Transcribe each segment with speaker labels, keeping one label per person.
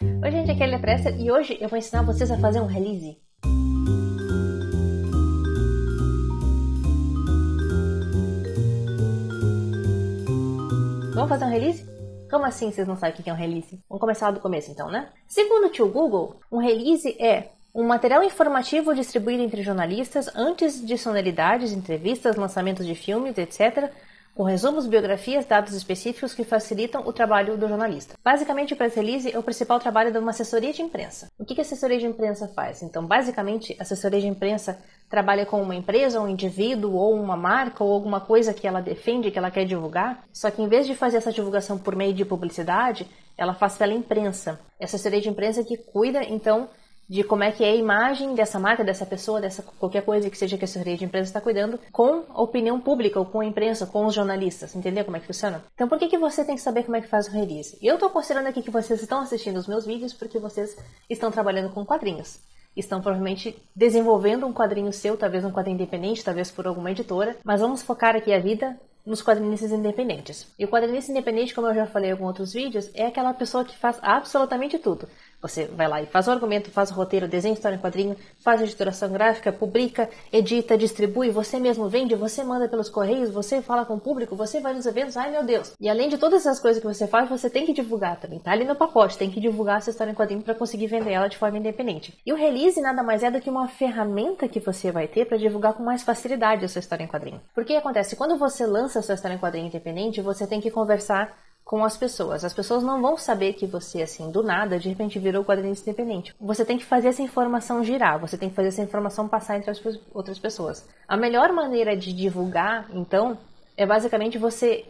Speaker 1: Oi gente, aqui é a Lia Presser e hoje eu vou ensinar vocês a fazer um release. Vamos fazer um release? Como assim vocês não sabem o que é um release? Vamos começar do começo então, né? Segundo o tio Google, um release é um material informativo distribuído entre jornalistas antes de sonoridades, entrevistas, lançamentos de filmes, etc., com resumos, biografias, dados específicos que facilitam o trabalho do jornalista. Basicamente, o press release é o principal trabalho de uma assessoria de imprensa. O que a assessoria de imprensa faz? Então, basicamente, a assessoria de imprensa trabalha com uma empresa, um indivíduo, ou uma marca, ou alguma coisa que ela defende, que ela quer divulgar, só que em vez de fazer essa divulgação por meio de publicidade, ela faz pela imprensa. Essa assessoria de imprensa que cuida, então, de como é que é a imagem dessa marca, dessa pessoa, dessa qualquer coisa que seja que a assessoria de imprensa está cuidando, com a opinião pública, ou com a imprensa, com os jornalistas. Entendeu como é que funciona? Então por que você tem que saber como é que faz o release? Eu estou considerando aqui que vocês estão assistindo os meus vídeos porque vocês estão trabalhando com quadrinhos. Estão provavelmente desenvolvendo um quadrinho seu, talvez um quadrinho independente, talvez por alguma editora, mas vamos focar aqui a vida nos quadrinistas independentes. E o quadrinista independente, como eu já falei em alguns outros vídeos, é aquela pessoa que faz absolutamente tudo. Você vai lá e faz o argumento, faz o roteiro, desenha história em quadrinho, faz a editoração gráfica, publica, edita, distribui, você mesmo vende, você manda pelos correios, você fala com o público, você vai nos eventos, ai meu Deus. E além de todas essas coisas que você faz, você tem que divulgar também, tá ali no pacote, tem que divulgar essa história em quadrinho para conseguir vender ela de forma independente. E o release nada mais é do que uma ferramenta que você vai ter para divulgar com mais facilidade a sua história em quadrinho. Porque acontece, quando você lança a sua história em quadrinho independente, você tem que conversar com as pessoas. As pessoas não vão saber que você, assim, do nada, de repente virou quadrinista independente. Você tem que fazer essa informação girar, você tem que fazer essa informação passar entre as outras pessoas. A melhor maneira de divulgar, então, é basicamente você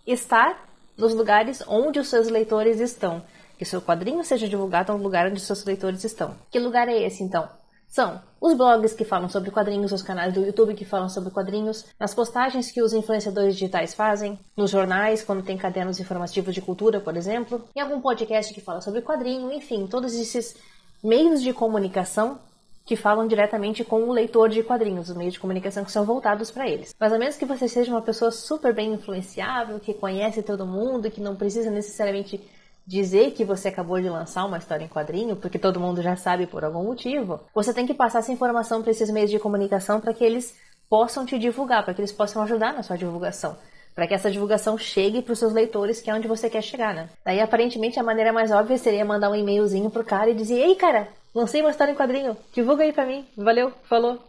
Speaker 1: estar nos lugares onde os seus leitores estão. Que seu quadrinho seja divulgado no lugar onde os seus leitores estão. Que lugar é esse, então? São os blogs que falam sobre quadrinhos, os canais do YouTube que falam sobre quadrinhos, as postagens que os influenciadores digitais fazem, nos jornais, quando tem cadernos informativos de cultura, por exemplo, em algum podcast que fala sobre quadrinho, enfim, todos esses meios de comunicação que falam diretamente com o leitor de quadrinhos, os meios de comunicação que são voltados para eles. Mas a menos que você seja uma pessoa super bem influenciável, que conhece todo mundo, que não precisa necessariamente dizer que você acabou de lançar uma história em quadrinho, porque todo mundo já sabe por algum motivo, você tem que passar essa informação para esses meios de comunicação para que eles possam te divulgar, para que eles possam ajudar na sua divulgação, para que essa divulgação chegue para os seus leitores, que é onde você quer chegar, né? Daí, aparentemente, a maneira mais óbvia seria mandar um e-mailzinho pro cara e dizer: ei, cara, lancei uma história em quadrinho, divulga aí pra mim, valeu, falou,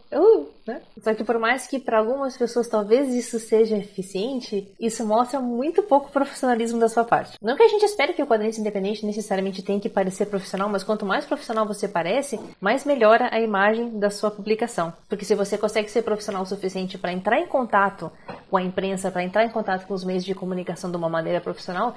Speaker 1: né? Só que por mais que para algumas pessoas talvez isso seja eficiente, isso mostra muito pouco profissionalismo da sua parte. Não que a gente espere que o quadrinista independente necessariamente tenha que parecer profissional, mas quanto mais profissional você parece, mais melhora a imagem da sua publicação. Porque se você consegue ser profissional o suficiente para entrar em contato com a imprensa, para entrar em contato com os meios de comunicação de uma maneira profissional,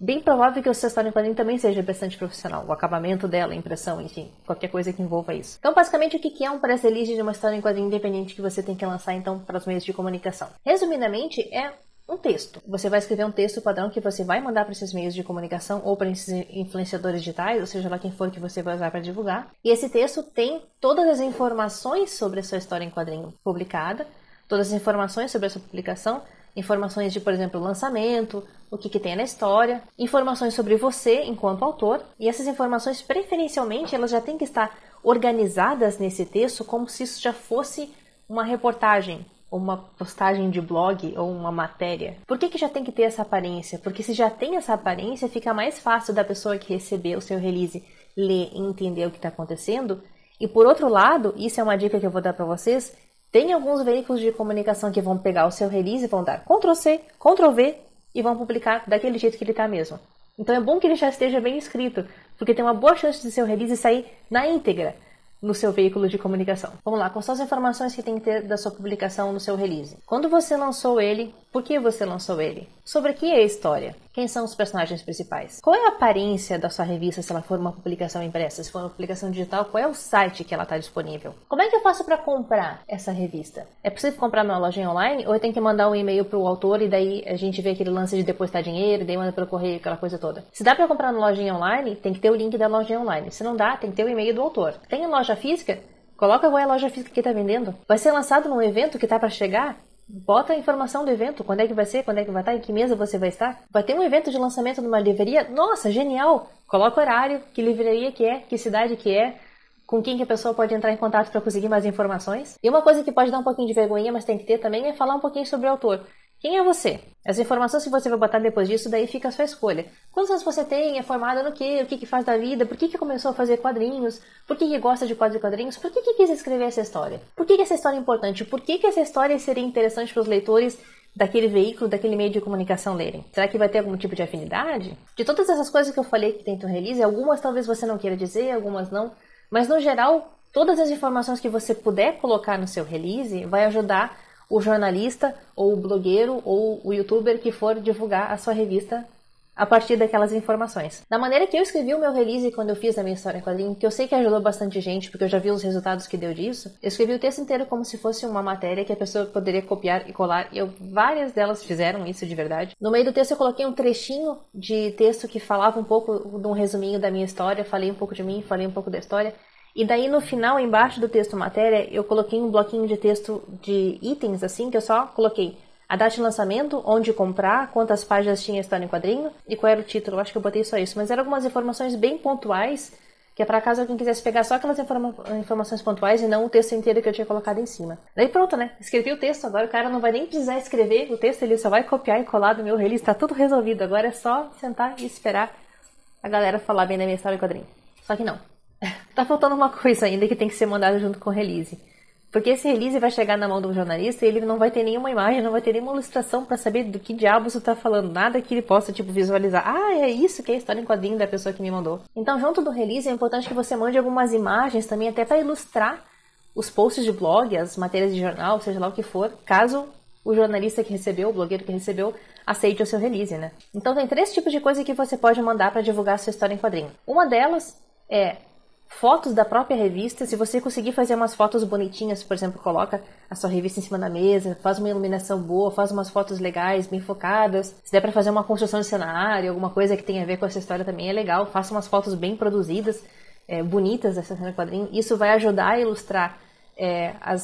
Speaker 1: bem provável que o seu história em quadrinho também seja bastante profissional. O acabamento dela, a impressão, enfim, qualquer coisa que envolva isso. Então, basicamente, o que é um press release de uma história em quadrinho independente que você tem que lançar, então, para os meios de comunicação? Resumidamente, é um texto. Você vai escrever um texto padrão que você vai mandar para esses meios de comunicação ou para esses influenciadores digitais, ou seja lá quem for que você vai usar para divulgar. E esse texto tem todas as informações sobre a sua história em quadrinho publicada, todas as informações sobre a sua publicação, informações de, por exemplo, lançamento, o que tem na história, informações sobre você enquanto autor, e essas informações, preferencialmente, elas já têm que estar organizadas nesse texto como se isso já fosse uma reportagem, ou uma postagem de blog, ou uma matéria. Por que já tem que ter essa aparência? Porque se já tem essa aparência, fica mais fácil da pessoa que recebeu o seu release ler e entender o que está acontecendo. E por outro lado, isso é uma dica que eu vou dar para vocês, tem alguns veículos de comunicação que vão pegar o seu release e vão dar Ctrl+C, Ctrl+V e vão publicar daquele jeito que ele está mesmo. Então é bom que ele já esteja bem escrito, porque tem uma boa chance de seu release sair na íntegra no seu veículo de comunicação. Vamos lá, quais são as informações que tem que ter da sua publicação no seu release? Quando você lançou ele, por que você lançou ele? Sobre o que é a história? Quem são os personagens principais? Qual é a aparência da sua revista se ela for uma publicação impressa? Se for uma publicação digital, qual é o site que ela está disponível? Como é que eu faço para comprar essa revista? É possível comprar numa lojinha online ou eu tenho que mandar um e-mail para o autor e daí a gente vê aquele lance de depositar dinheiro e daí manda pelo correio, aquela coisa toda? Se dá para comprar na lojinha online, tem que ter o link da lojinha online. Se não dá, tem que ter o e-mail do autor. Tem a loja física? Coloca qual é a loja física que está vendendo. Vai ser lançado num evento que está para chegar? Bota a informação do evento, quando é que vai ser, quando é que vai estar, em que mesa você vai estar. Vai ter um evento de lançamento numa livraria? Nossa, genial! Coloca o horário, que livraria que é, que cidade que é, com quem que a pessoa pode entrar em contato para conseguir mais informações. E uma coisa que pode dar um pouquinho de vergonha, mas tem que ter também, é falar um pouquinho sobre o autor. Quem é você? As informações que você vai botar depois disso, daí fica a sua escolha. Quantos anos você tem? É formada no quê? O que que faz da vida? Por que que começou a fazer quadrinhos? Por que que gosta de quadrinhos? Por que que quis escrever essa história? Por que que essa história é importante? Por que que essa história seria interessante para os leitores daquele veículo, daquele meio de comunicação lerem? Será que vai ter algum tipo de afinidade? De todas essas coisas que eu falei que tem no release, algumas talvez você não queira dizer, algumas não. Mas no geral, todas as informações que você puder colocar no seu release vai ajudar o jornalista, ou o blogueiro, ou o youtuber que for divulgar a sua revista a partir daquelas informações. Da maneira que eu escrevi o meu release quando eu fiz a minha história em quadrinho, que eu sei que ajudou bastante gente, porque eu já vi os resultados que deu disso, eu escrevi o texto inteiro como se fosse uma matéria que a pessoa poderia copiar e colar, e várias delas fizeram isso de verdade. No meio do texto eu coloquei um trechinho de texto que falava um pouco de um resuminho da minha história, falei um pouco de mim, falei um pouco da história. E daí no final, embaixo do texto matéria, eu coloquei um bloquinho de texto de itens, assim, que eu só coloquei a data de lançamento, onde comprar, quantas páginas tinha a história em quadrinho e qual era o título. Eu acho que eu botei só isso. Mas eram algumas informações bem pontuais, que é para caso alguém quisesse pegar só aquelas informações pontuais e não o texto inteiro que eu tinha colocado em cima. Daí pronto, né? Escrevi o texto, agora o cara não vai nem precisar escrever o texto, ele só vai copiar e colar do meu release, tá tudo resolvido. Agora é só sentar e esperar a galera falar bem da minha história em quadrinho. Só que não. Tá faltando uma coisa ainda que tem que ser mandada junto com o release. Porque esse release vai chegar na mão do jornalista e ele não vai ter nenhuma imagem, não vai ter nenhuma ilustração pra saber do que diabos você tá falando. Nada que ele possa, visualizar. Ah, é isso que é a história em quadrinho da pessoa que me mandou. Então, junto do release, é importante que você mande algumas imagens também, até para ilustrar os posts de blog, as matérias de jornal, seja lá o que for, caso o jornalista que recebeu, o blogueiro que recebeu, aceite o seu release, né? Então, tem 3 tipos de coisa que você pode mandar para divulgar a sua história em quadrinho. Uma delas é fotos da própria revista. Se você conseguir fazer umas fotos bonitinhas, por exemplo, coloca a sua revista em cima da mesa, faz uma iluminação boa, faz umas fotos legais, bem focadas. Se der pra fazer uma construção de cenário, alguma coisa que tenha a ver com essa história também é legal. Faça umas fotos bem produzidas, bonitas dessa história em quadrinho. Isso vai ajudar a ilustrar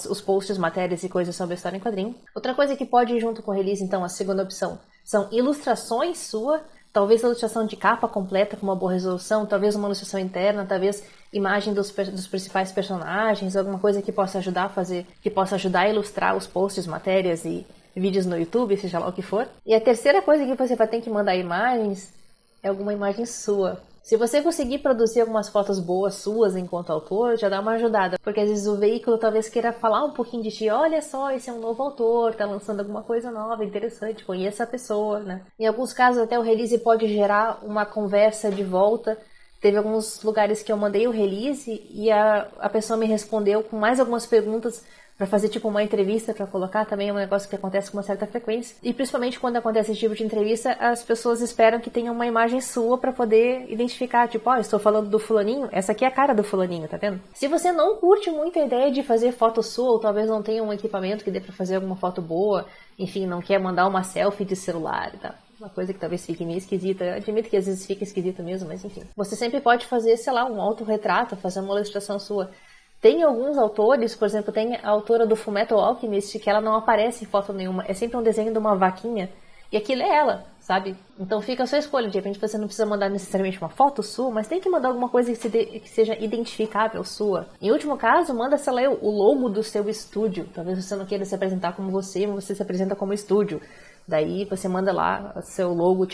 Speaker 1: os posts, matérias e coisas sobre a história em quadrinho. Outra coisa que pode ir junto com o release, então, a segunda opção, são ilustrações suas. Talvez a ilustração de capa completa com uma boa resolução, talvez uma ilustração interna, talvez imagem dos principais personagens, alguma coisa que possa ajudar a fazer, que possa ajudar a ilustrar os posts, matérias e vídeos no YouTube, seja lá o que for. E a terceira coisa que você vai ter que mandar imagens é alguma imagem sua. Se você conseguir produzir algumas fotos boas suas enquanto autor, já dá uma ajudada. Porque às vezes o veículo talvez queira falar um pouquinho de ti. Olha só, esse é um novo autor, tá lançando alguma coisa nova, interessante, conheça a pessoa, né? Em alguns casos até o release pode gerar uma conversa de volta. Teve alguns lugares que eu mandei o release e a pessoa me respondeu com mais algumas perguntas para fazer uma entrevista, para colocar também. É um negócio que acontece com uma certa frequência. E principalmente quando acontece esse tipo de entrevista, as pessoas esperam que tenha uma imagem sua para poder identificar. Estou falando do fulaninho, essa aqui é a cara do fulaninho, tá vendo? Se você não curte muito a ideia de fazer foto sua, ou talvez não tenha um equipamento que dê para fazer alguma foto boa, enfim, não quer mandar uma selfie de celular e tal. Uma coisa que talvez fique meio esquisita. Eu admito que às vezes fica esquisito mesmo, mas enfim. Você sempre pode fazer, um autorretrato, fazer uma ilustração sua. Tem alguns autores, por exemplo, tem a autora do Fullmetal Alchemist, que ela não aparece em foto nenhuma. É sempre um desenho de uma vaquinha. E aquilo é ela, sabe? Então fica a sua escolha. De repente você não precisa mandar necessariamente uma foto sua, mas tem que mandar alguma coisa que seja identificável sua. Em último caso, manda, o logo do seu estúdio. Talvez você não queira se apresentar como você, mas você se apresenta como estúdio. Daí você manda lá o seu logo,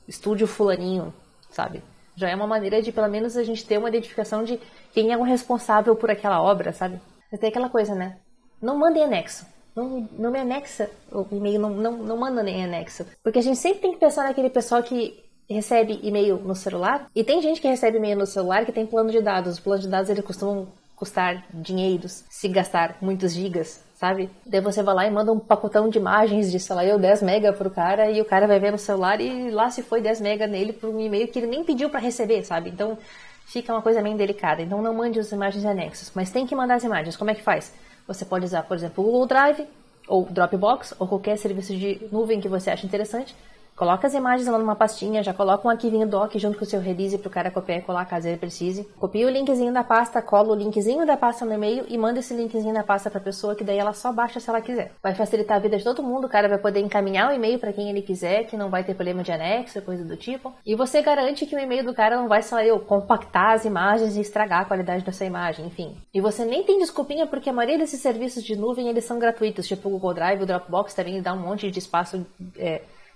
Speaker 1: Estúdio Fulaninho, sabe? Já é uma maneira de, pelo menos, a gente ter uma identificação de quem é o responsável por aquela obra, sabe? Mas tem aquela coisa, né? Não manda em anexo. Não me anexa o e-mail, não manda nem anexo. Porque a gente sempre tem que pensar naquele pessoal que recebe e-mail no celular. E tem gente que recebe e-mail no celular que tem plano de dados. Os planos de dados, eles costumam custar dinheiros, se gastar muitos gigas, sabe? Daí você vai lá e manda um pacotão de imagens de, 10 mega pro cara, e o cara vai ver no celular e lá se foi 10 mega nele por um e-mail que ele nem pediu pra receber, sabe? Então fica uma coisa meio delicada. Então não mande as imagens anexas, mas tem que mandar as imagens. Como é que faz? Você pode usar, por exemplo, o Google Drive, ou Dropbox, ou qualquer serviço de nuvem que você acha interessante. Coloca as imagens lá numa pastinha, já coloca um arquivinho doc junto com o seu release pro cara copiar e colar caso ele precise. Copia o linkzinho da pasta, cola o linkzinho da pasta no e-mail e manda esse linkzinho da pasta pra pessoa, que daí ela só baixa se ela quiser. Vai facilitar a vida de todo mundo, o cara vai poder encaminhar o e-mail pra quem ele quiser, que não vai ter problema de anexo, coisa do tipo. E você garante que o e-mail do cara não vai só compactar as imagens e estragar a qualidade dessa imagem, enfim. E você nem tem desculpinha porque a maioria desses serviços de nuvem, eles são gratuitos, tipo o Google Drive, o Dropbox também dá um monte de espaço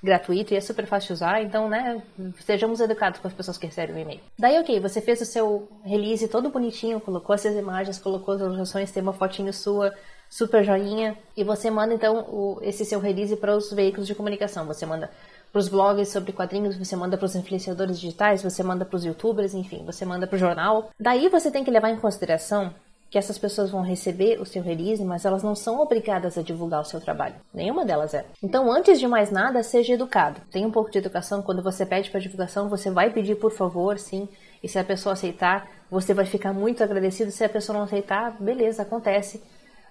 Speaker 1: gratuito e é super fácil de usar, então, né, sejamos educados com as pessoas que recebem o e-mail. Daí, ok, você fez o seu release todo bonitinho, colocou essas imagens, colocou as ilustrações, tem uma fotinho sua, super joinha, e você manda, então, esse seu release para os veículos de comunicação. Você manda para os blogs sobre quadrinhos, você manda para os influenciadores digitais, você manda para os youtubers, enfim, você manda para o jornal. Daí você tem que levar em consideração que essas pessoas vão receber o seu release, mas elas não são obrigadas a divulgar o seu trabalho. Nenhuma delas é. Então, antes de mais nada, seja educado. Tenha um pouco de educação. Quando você pede para divulgação, você vai pedir por favor, sim. E se a pessoa aceitar, você vai ficar muito agradecido. Se a pessoa não aceitar, beleza, acontece.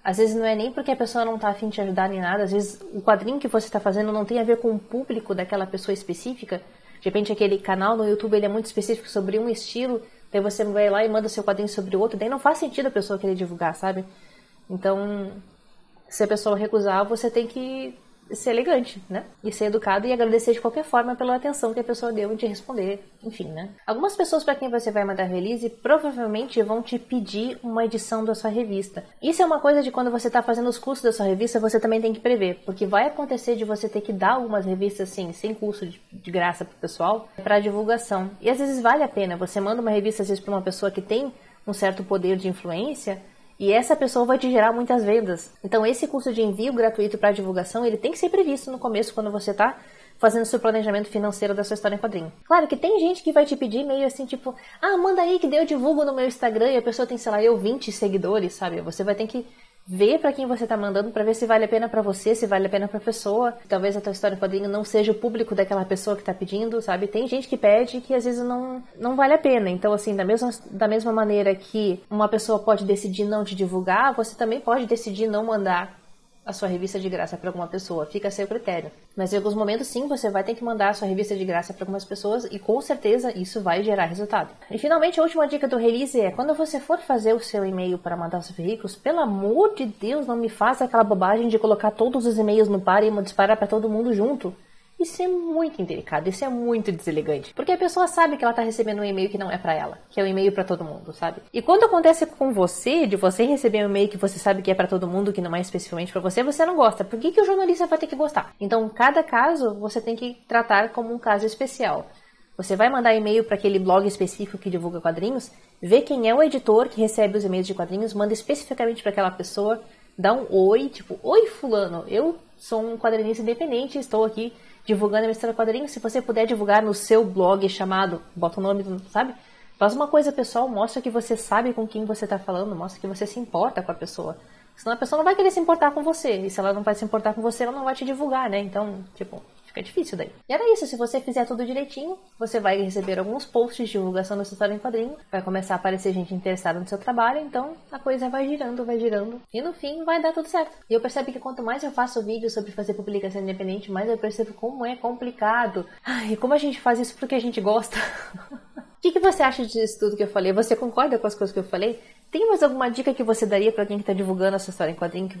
Speaker 1: Às vezes não é nem porque a pessoa não está a fim de te ajudar nem nada. Às vezes o quadrinho que você está fazendo não tem a ver com o público daquela pessoa específica. De repente aquele canal no YouTube ele é muito específico sobre um estilo. Daí você vai lá e manda seu quadrinho sobre o outro, daí não faz sentido a pessoa querer divulgar, sabe? Então, se a pessoa recusar, você tem que ser elegante, né? E ser educado e agradecer de qualquer forma pela atenção que a pessoa deu em te responder, enfim, né? Algumas pessoas para quem você vai mandar release provavelmente vão te pedir uma edição da sua revista. Isso é uma coisa de quando você está fazendo os custos da sua revista, você também tem que prever, porque vai acontecer de você ter que dar algumas revistas assim, sem custo de graça pro pessoal, para divulgação. E às vezes vale a pena, você manda uma revista às vezes para uma pessoa que tem um certo poder de influência, e essa pessoa vai te gerar muitas vendas. Então esse custo de envio gratuito para divulgação, ele tem que ser previsto no começo, quando você está fazendo seu planejamento financeiro da sua história em quadrinho. Claro que tem gente que vai te pedir meio assim, tipo, manda aí que daí eu divulgo no meu Instagram, e a pessoa tem, sei lá, 20 seguidores, sabe? Você vai ter que ver para quem você tá mandando para ver se vale a pena para você, se vale a pena para a pessoa. Talvez a tua história em quadrinho não seja o público daquela pessoa que tá pedindo, sabe? Tem gente que pede que às vezes não vale a pena. Então, assim, da mesma maneira que uma pessoa pode decidir não te divulgar, você também pode decidir não mandar a sua revista de graça para alguma pessoa, fica a seu critério. Mas em alguns momentos sim, você vai ter que mandar a sua revista de graça para algumas pessoas e com certeza isso vai gerar resultado. E finalmente a última dica do release é, quando você for fazer o seu e-mail para mandar os seus veículos, pelo amor de Deus, não me faça aquela bobagem de colocar todos os e-mails no par e disparar para todo mundo junto. Isso é muito indelicado, isso é muito deselegante. Porque a pessoa sabe que ela tá recebendo um e-mail que não é pra ela, que é um e-mail pra todo mundo, sabe? E quando acontece com você, de você receber um e-mail que você sabe que é pra todo mundo, que não é especificamente pra você, você não gosta. Por que o jornalista vai ter que gostar? Então, cada caso você tem que tratar como um caso especial. Você vai mandar e-mail para aquele blog específico que divulga quadrinhos, vê quem é o editor que recebe os e-mails de quadrinhos, manda especificamente para aquela pessoa, dá um oi, tipo, oi fulano, eu sou um quadrinista independente, estou aqui divulgando a minha história de quadrinhos. Se você puder divulgar no seu blog chamado, bota o nome, sabe? Faz uma coisa pessoal, mostra que você sabe com quem você está falando, mostra que você se importa com a pessoa. Senão a pessoa não vai querer se importar com você. E se ela não vai se importar com você, ela não vai te divulgar, né? Então, tipo, fica difícil daí. E era isso, se você fizer tudo direitinho, você vai receber alguns posts de divulgação da sua história em quadrinho, vai começar a aparecer gente interessada no seu trabalho, então a coisa vai girando, e no fim vai dar tudo certo. E eu percebo que quanto mais eu faço vídeo sobre fazer publicação independente, mais eu percebo como é complicado. Ai, como a gente faz isso porque a gente gosta. O que você acha disso tudo que eu falei? Você concorda com as coisas que eu falei? Tem mais alguma dica que você daria para alguém que está divulgando essa história em quadrinho que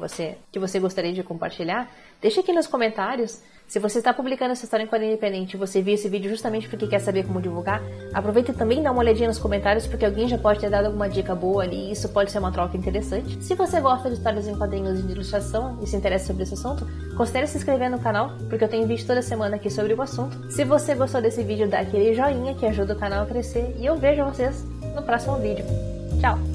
Speaker 1: você gostaria de compartilhar? Deixa aqui nos comentários. Se você está publicando essa história em quadrinho independente e você viu esse vídeo justamente porque quer saber como divulgar, aproveita e também dá uma olhadinha nos comentários, porque alguém já pode ter dado alguma dica boa ali e isso pode ser uma troca interessante. Se você gosta de histórias em quadrinhos e de ilustração e se interessa sobre esse assunto, considere se inscrever no canal, porque eu tenho vídeo toda semana aqui sobre o assunto. Se você gostou desse vídeo, dá aquele joinha que ajuda o canal a crescer e eu vejo vocês no próximo vídeo. Tchau!